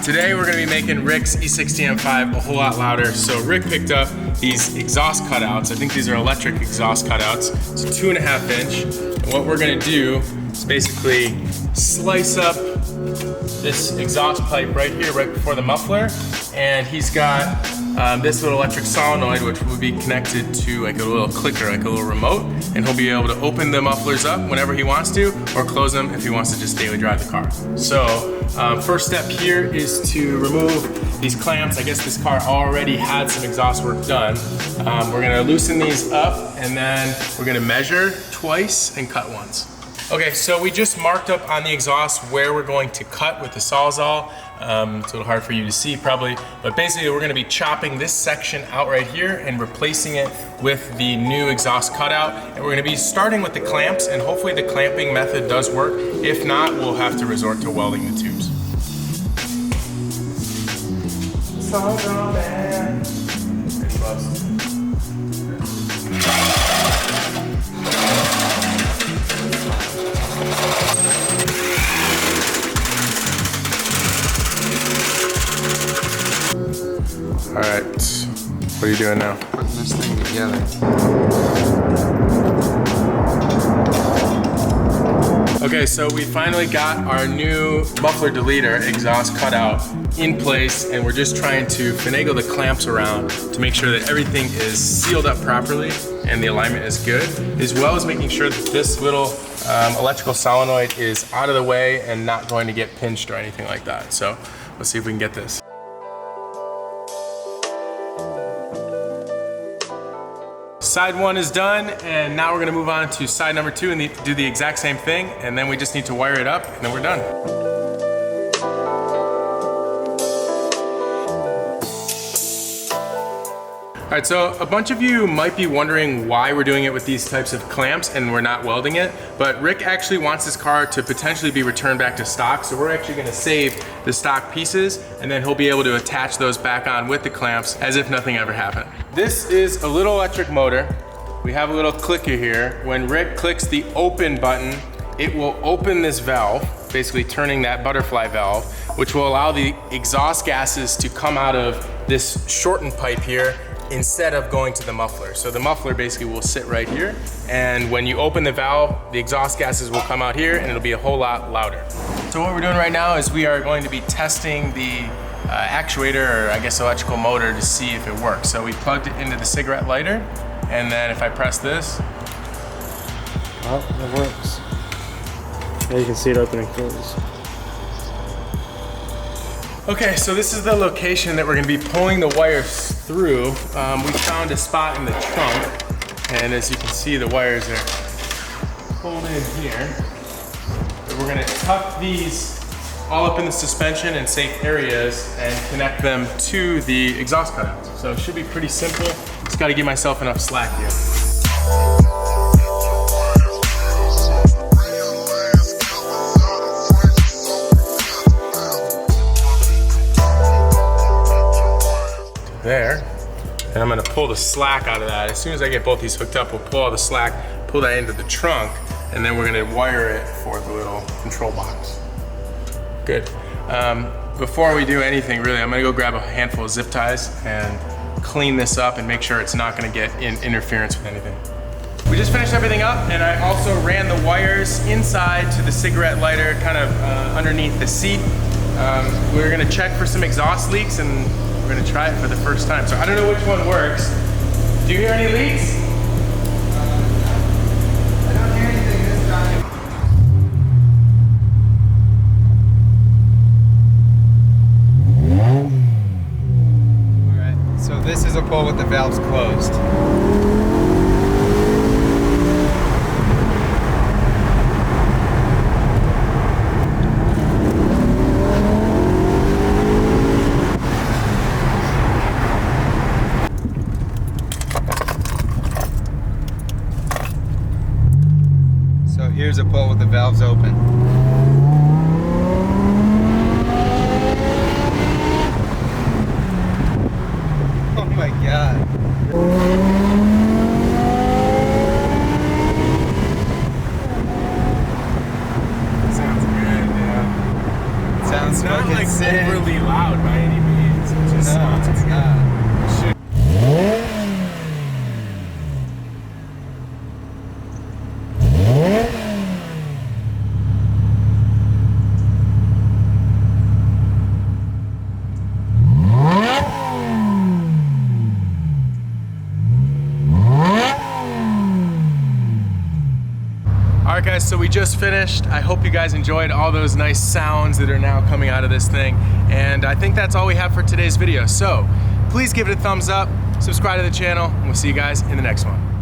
Today we're gonna be making Rick's A V10 M5 a whole lot louder. So Rick picked up these exhaust cutouts. I think these are electric exhaust cutouts. It's a 2.5 inch. And what we're gonna do is basically slice up this exhaust pipe right here, right before the muffler. And he's got this little electric solenoid, which will be connected to like a little clicker, like a little remote. And he'll be able to open the mufflers up whenever he wants to, or close them if he wants to just daily drive the car. So first step here is to remove these clamps. I guess this car already had some exhaust work done. We're gonna loosen these up, and then we're gonna measure twice and cut once. Okay, so we just marked up on the exhaust where we're going to cut with the Sawzall. It's a little hard for you to see probably, but basically we're gonna be chopping this section out right here and replacing it with the new exhaust cutout. And we're gonna be starting with the clamps, and hopefully the clamping method does work. If not, we'll have to resort to welding the tubes. Sawzall, man. Pretty close. All right, what are you doing now? Putting this thing together. Okay, so we finally got our new muffler deleter exhaust cutout in place, and we're just trying to finagle the clamps around to make sure that everything is sealed up properly and the alignment is good, as well as making sure that this little electrical solenoid is out of the way and not going to get pinched or anything like that. So let's see if we can get this. Side one is done, and now we're gonna move on to side number two and do the exact same thing, and then we just need to wire it up, and then we're done. All right, so a bunch of you might be wondering why we're doing it with these types of clamps and we're not welding it, but Rick actually wants this car to potentially be returned back to stock, so we're actually gonna save the stock pieces, and then he'll be able to attach those back on with the clamps as if nothing ever happened. This is a little electric motor. We have a little clicker here. When Rick clicks the open button, it will open this valve, basically turning that butterfly valve, which will allow the exhaust gases to come out of this shortened pipe here instead of going to the muffler. So the muffler basically will sit right here, and when you open the valve, the exhaust gases will come out here and it'll be a whole lot louder. So what we're doing right now is we are going to be testing the actuator, or I guess electrical motor, to see if it works. So we plugged it into the cigarette lighter, and then if I press this, well, it works. Yeah, you can see it open and close. Okay, so this is the location that we're gonna be pulling the wires through. We found a spot in the trunk, and as you can see, the wires are pulled in here. But we're gonna tuck these all up in the suspension in safe areas and connect them to the exhaust cutouts. So it should be pretty simple. Just gotta give myself enough slack here. There, and I'm gonna pull the slack out of that. As soon as I get both these hooked up, we'll pull all the slack, pull that into the trunk, and then we're gonna wire it for the little control box. Good. Before we do anything, really, I'm gonna go grab a handful of zip ties and clean this up and make sure it's not gonna get in interference with anything. We just finished everything up, and I also ran the wires inside to the cigarette lighter, kind of underneath the seat. We're gonna check for some exhaust leaks, and we're gonna try it for the first time. So I don't know which one works. Do you hear any leaks? I don't hear anything this time. All right, so this is a pole with the valves closed. Here's a pole with the valves open. Oh my God. Sounds good, yeah. Sounds It's not fucking like sick. overly loud. All right guys, so we just finished. I hope you guys enjoyed all those nice sounds that are now coming out of this thing. And I think that's all we have for today's video. So please give it a thumbs up, subscribe to the channel, and we'll see you guys in the next one.